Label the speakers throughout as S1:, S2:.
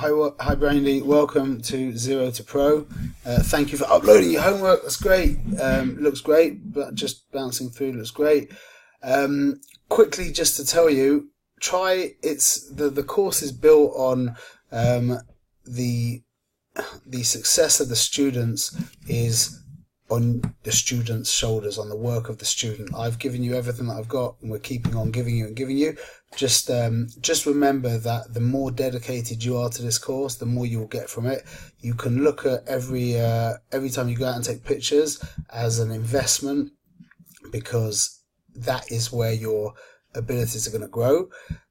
S1: Hi, Breindy. Welcome to Zero to Pro. Thank you for uploading your homework. That's great. Looks great, but just bouncing through looks great. Quickly, just to tell you, the course is built on the success of the students is on the student's shoulders, on the work of the student. I've given you everything that I've got, and we're keeping on giving you. Just remember that the more dedicated you are to this course, the more you'll get from it. You can look at every time you go out and take pictures as an investment, because that is where your abilities are going to grow.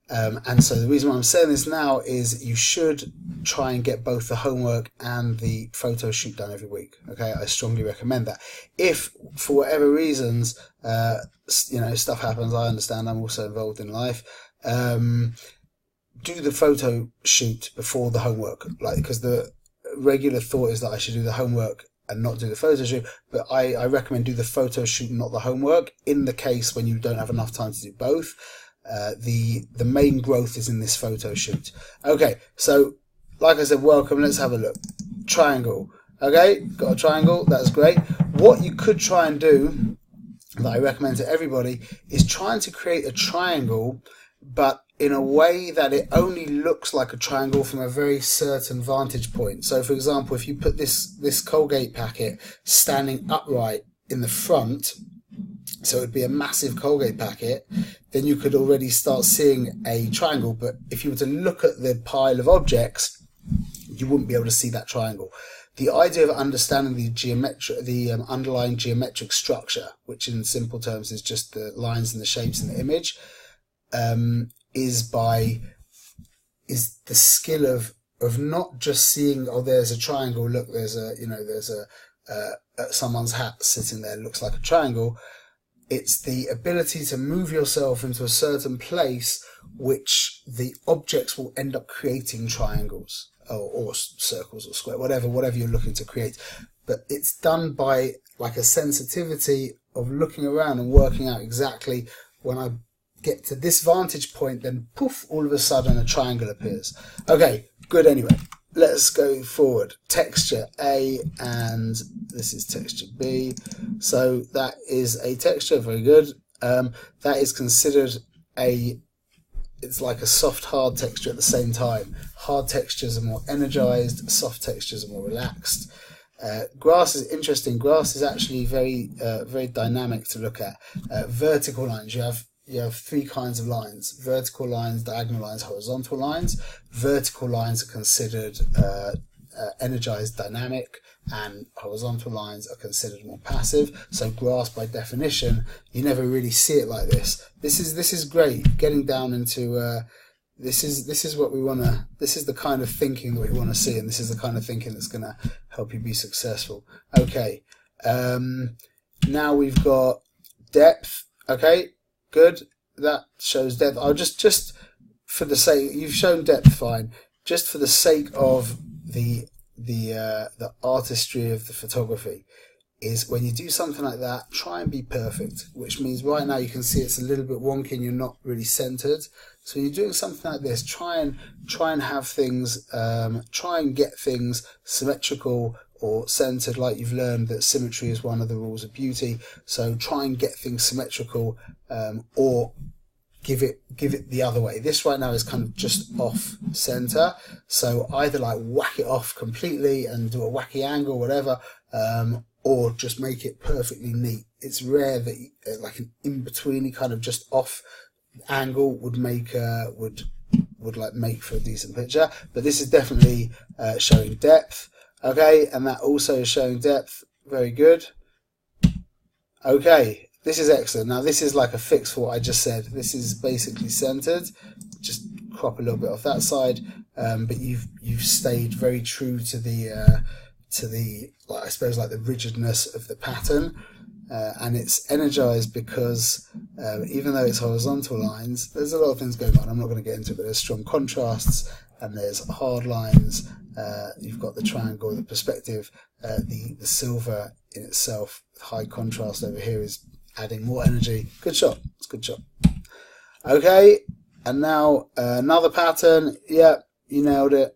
S1: And so the reason why I'm saying this now is you should try and get both the homework and the photo shoot done every week. Okay, I strongly recommend that. If for whatever reasons, stuff happens, I understand. I'm also involved in life. Do the photo shoot before the homework, because the regular thought is that I should do the homework and not do the photo shoot. But I recommend do the photo shoot, not the homework. In the case when you don't have enough time to do both. The main growth is in this photo shoot. Okay, so like I said, welcome. Let's have a look. Triangle. Okay, got a triangle. That's great. What you could try and do, that I recommend to everybody, is trying to create a triangle, but in a way that it only looks like a triangle from a very certain vantage point. So, for example, if you put this Colgate packet standing upright in the front, so it would be a massive Colgate packet, then you could already start seeing a triangle. But if you were to look at the pile of objects, you wouldn't be able to see that triangle. The idea of understanding the underlying geometric structure, which in simple terms is just the lines and the shapes in the image, is the skill of not just seeing, oh, there's a triangle. Look, there's someone's hat sitting there, looks like a triangle. It's the ability to move yourself into a certain place which the objects will end up creating triangles or circles or square, whatever you're looking to create. But it's done by like a sensitivity of looking around and working out exactly, when I get to this vantage point, then poof, all of a sudden a triangle appears. Okay, good. Anyway, let's go forward. Texture A, and this is texture B. So that is a texture, very good. That is considered it's like a soft, hard texture at the same time. Hard textures are more energized, soft textures are more relaxed. Grass is interesting. Grass is actually very dynamic to look at. Vertical lines, you have three kinds of lines: vertical lines, diagonal lines, horizontal lines. Vertical lines are considered energized, dynamic, and horizontal lines are considered more passive. So grass, by definition, you never really see it like this. This is great. Getting down into this is what we want to. This is the kind of thinking that we want to see, and this is the kind of thinking that's going to help you be successful. Okay, now we've got depth. Okay. Good. That shows depth. I'll just for the sake, you've shown depth fine. Just for the sake of the artistry of the photography, is when you do something like that, try and be perfect. Which means right now you can see it's a little bit wonky and you're not really centered. So when you're doing something like this, try and have things, try and get things symmetrical or centered, like you've learned that symmetry is one of the rules of beauty. So try and get things symmetrical, or give it the other way. This right now is kind of just off center. So either like whack it off completely and do a wacky angle, whatever, or just make it perfectly neat. It's rare that like an in-betweeny kind of just off angle would make make for a decent picture. But this is definitely showing depth. Okay, and that also is showing depth. Very good. Okay, this is excellent. Now this is like a fix for what I just said. This is basically centered. Just crop a little bit off that side, but you've stayed very true to the I suppose like the rigidness of the pattern, and it's energized because even though it's horizontal lines, there's a lot of things going on. I'm not going to get into it, but there's strong contrasts and there's hard lines. You've got the triangle, the perspective, the silver in itself, high contrast over here is adding more energy. Good shot. It's a good shot. Okay, and now another pattern. Yeah, you nailed it.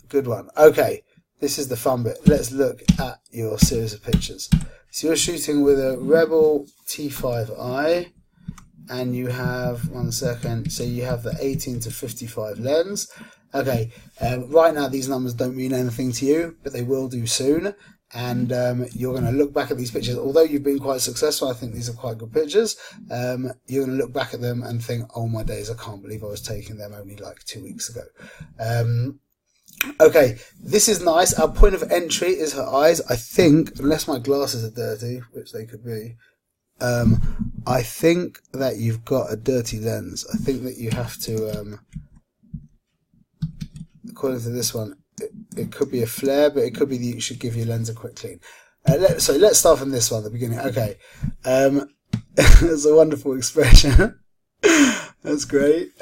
S1: Good one. Okay, this is the fun bit. Let's look at your series of pictures. So you're shooting with a Rebel T5i, and you have, one second, so you have the 18 to 55 lens. Okay, right now these numbers don't mean anything to you, but they will do soon. And you're going to look back at these pictures. Although you've been quite successful, I think these are quite good pictures. You're going to look back at them and think, oh my days, I can't believe I was taking them only like 2 weeks ago. Okay, this is nice. Our point of entry is her eyes. I think, unless my glasses are dirty, which they could be, I think that you've got a dirty lens. I think that you have to, according to this one, it could be a flare, but it could be that you should give your lens a quick clean. So let's start from this one at the beginning. Okay, it's a wonderful expression. That's great.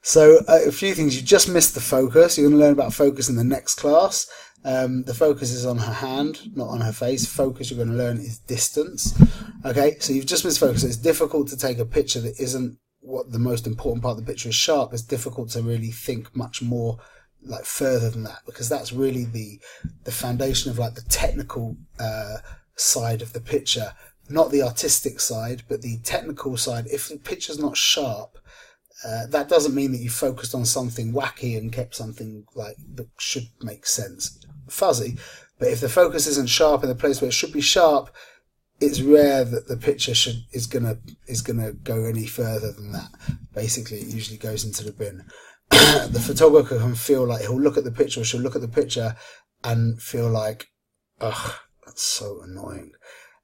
S1: So a few things. You just missed the focus. You're going to learn about focus in the next class. The focus is on her hand, not on her face. Focus you're going to learn is distance. Okay, so you've just missed focus. It's difficult to take a picture that isn't what the most important part of the picture is sharp. It's difficult to really think much more like further than that, because that's really the foundation of like the technical side of the picture, not the artistic side, but the technical side. If the picture's not sharp, that doesn't mean that you focused on something wacky and kept something like that should make sense fuzzy. But if the focus isn't sharp in the place where it should be sharp, it's rare that the picture is gonna go any further than that. Basically, it usually goes into the bin. The photographer can feel like he'll look at the picture, or she'll look at the picture and feel like, ugh, that's so annoying.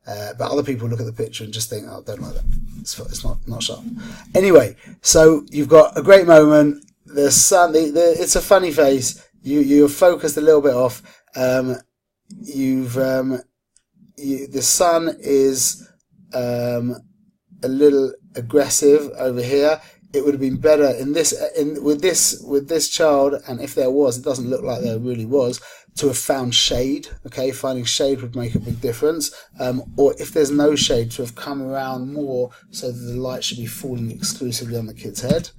S1: But other people look at the picture and just think, oh, I don't like that. It's not sharp. Anyway, so you've got a great moment. The sun, it's a funny face. You're focused a little bit off. The sun is a little aggressive over here. It would have been better with this child, and if there was, it doesn't look like there really was, to have found shade. Okay, finding shade would make a big difference. Or if there's no shade, to have come around more so that the light should be falling exclusively on the kid's head.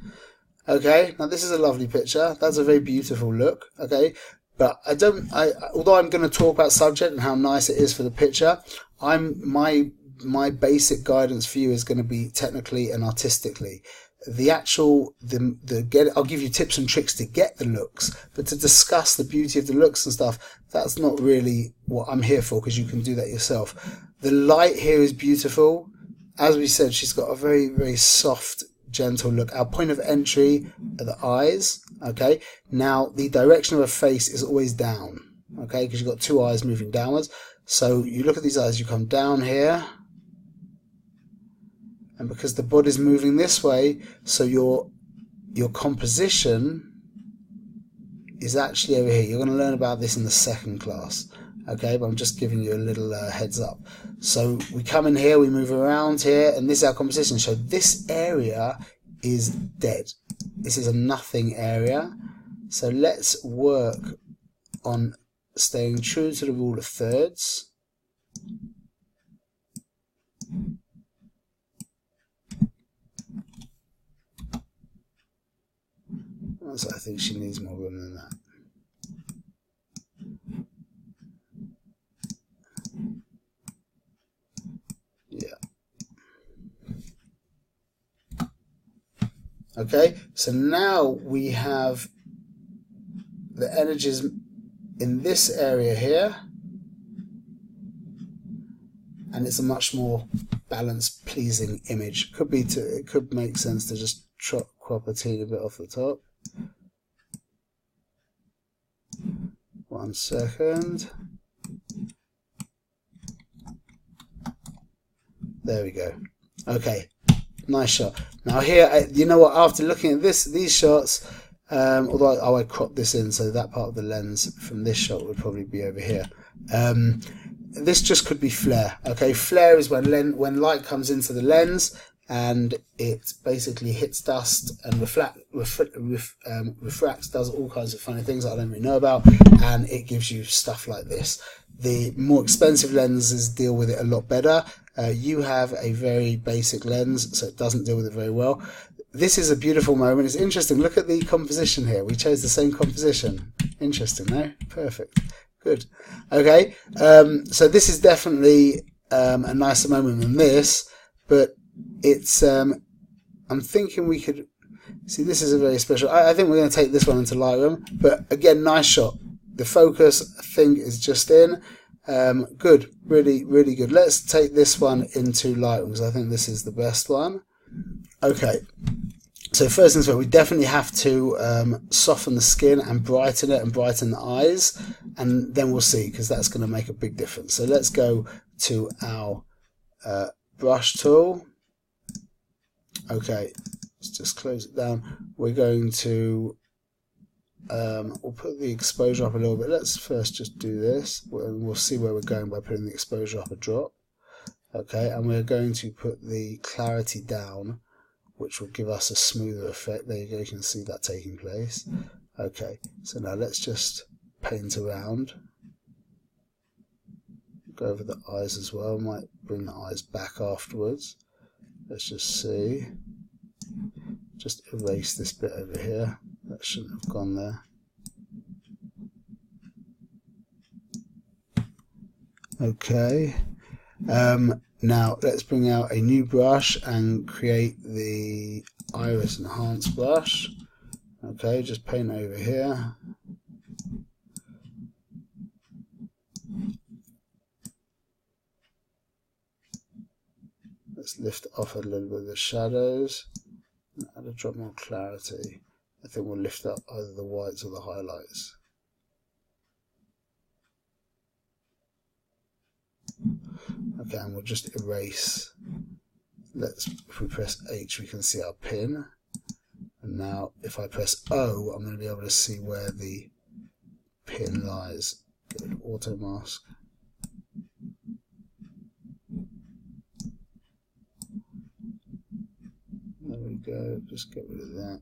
S1: Okay, now this is a lovely picture. That's a very beautiful look. Okay, but although I'm going to talk about subject and how nice it is for the picture, my basic guidance for you is going to be technically and artistically. I'll give you tips and tricks to get the looks, but to discuss the beauty of the looks and stuff, that's not really what I'm here for, because you can do that yourself. The light here is beautiful. As we said, she's got a very, very soft, gentle look. Our point of entry are the eyes. Okay, now the direction of her face is always down. Okay, because you've got two eyes moving downwards. So you look at these eyes, you come down here. And because the body's moving this way, so your composition is actually over here. You're going to learn about this in the second class, okay? But I'm just giving you a little heads up. So we come in here, we move around here, and this is our composition. So this area is dead. This is a nothing area. So let's work on staying true to the rule of thirds. So I think she needs more room than that. Yeah. Okay, so now we have the energies in this area here, and it's a much more balanced, pleasing image. It could make sense to just crop a teeny bit off the top. 1 second. There we go. Okay, nice shot. Now here, you know what? After looking at these shots, although I cropped this in, so that part of the lens from this shot would probably be over here. This just could be flare. Okay, flare is when light comes into the lens and it basically hits dust and refracts, does all kinds of funny things that I don't really know about, and it gives you stuff like this. The more expensive lenses deal with it a lot better. You have a very basic lens, so it doesn't deal with it very well. This is a beautiful moment. It's interesting. Look at the composition here. We chose the same composition. Interesting, no? Perfect. Good. Okay, so this is definitely a nicer moment than this, but it's, I'm thinking we could, see this is a very special, I think we're going to take this one into Lightroom, but again, nice shot. The focus, I think, is just in. Good, really, really good. Let's take this one into Lightroom because I think this is the best one. Okay, so first things first, we definitely have to soften the skin and brighten it and brighten the eyes, and then we'll see because that's going to make a big difference. So let's go to our brush tool. Okay, let's just close it down. We're going to we'll put the exposure up a little bit. Let's first just do this. We'll see where we're going by putting the exposure up a drop. Okay, and we're going to put the clarity down, which will give us a smoother effect. There you go, you can see that taking place. Okay, so now let's just paint around. Go over the eyes as well. Might bring the eyes back afterwards. Let's just see. Just erase this bit over here. That shouldn't have gone there. Okay. Now let's bring out a new brush and create the Iris Enhance brush. Okay, just paint over here. Let's lift off a little bit of the shadows. Add a drop more clarity. I think we'll lift up either the whites or the highlights. Okay, and we'll just erase. If we press H, we can see our pin. And now, if I press O, I'm going to be able to see where the pin lies. Get rid of auto mask. There we go, just get rid of that.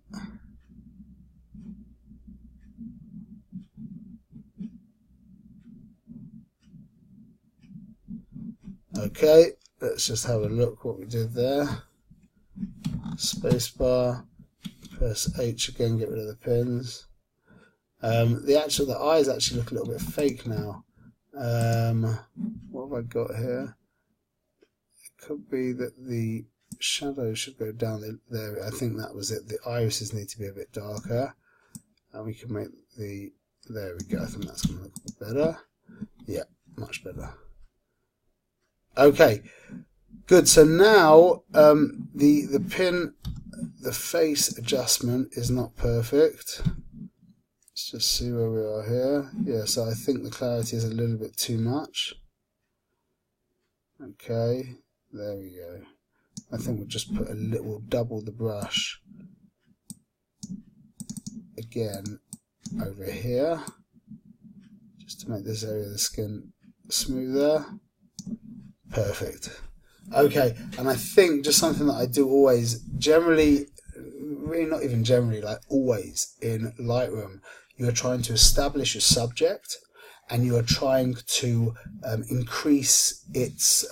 S1: Okay, let's just have a look what we did there. Spacebar, press H again, get rid of the pins. The eyes actually look a little bit fake now. What have I got here? It could be that the shadow should go down there. I think that was it. The irises need to be a bit darker, and we can make there we go. I think that's going to look better. Yeah, much better. Okay, good. So now the pin, the face adjustment is not perfect. Let's just see where we are here. Yeah, so I think the clarity is a little bit too much. Okay, there we go. I think we'll just put we'll double the brush again over here, just to make this area of the skin smoother. Perfect. Okay, and I think just something that I do always, generally, really not even generally, like always in Lightroom, you are trying to establish your subject and you are trying to increase its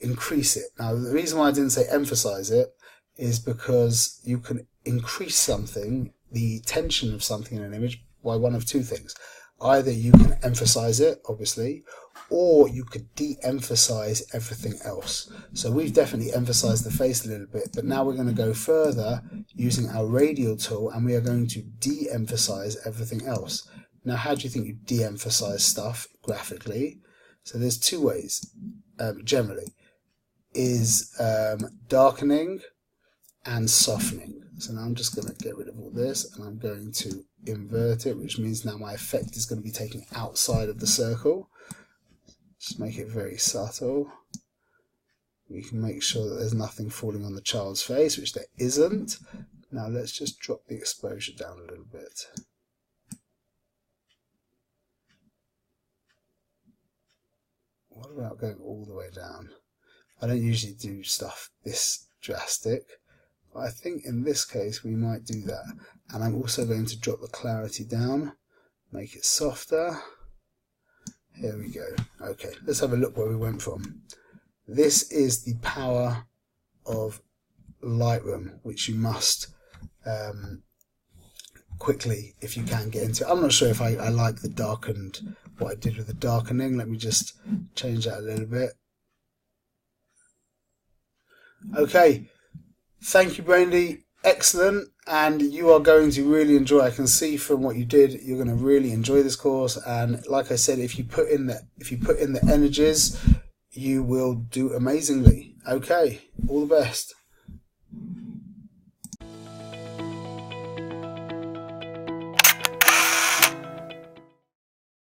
S1: increase it. Now, the reason why I didn't say emphasize it is because you can increase something, the tension of something in an image, by one of two things. Either you can emphasize it, obviously, or you could de-emphasize everything else. So we've definitely emphasized the face a little bit, but now we're going to go further using our radial tool, and we are going to de-emphasize everything else. Now, how do you think you de-emphasize stuff graphically? So there's two ways, generally, is darkening and softening. So now I'm just going to get rid of all this, and I'm going to invert it, which means now my effect is going to be taken outside of the circle. Just make it very subtle. We can make sure that there's nothing falling on the child's face, which there isn't. Now let's just drop the exposure down a little bit. What about going all the way down? I don't usually do stuff this drastic, but I think in this case we might do that. And I'm also going to drop the clarity down, make it softer. Here we go. Okay, let's have a look where we went from. This is the power of Lightroom, which you must quickly if you can get into it. I'm not sure if I like the darkened, what I did with the darkening. Let me just change that a little bit. Okay, thank you, Breindy. Excellent, and you are going to really enjoy. I can see from what you did, you're going to really enjoy this course. And like I said, if you put in the energies, you will do amazingly. Okay, all the best.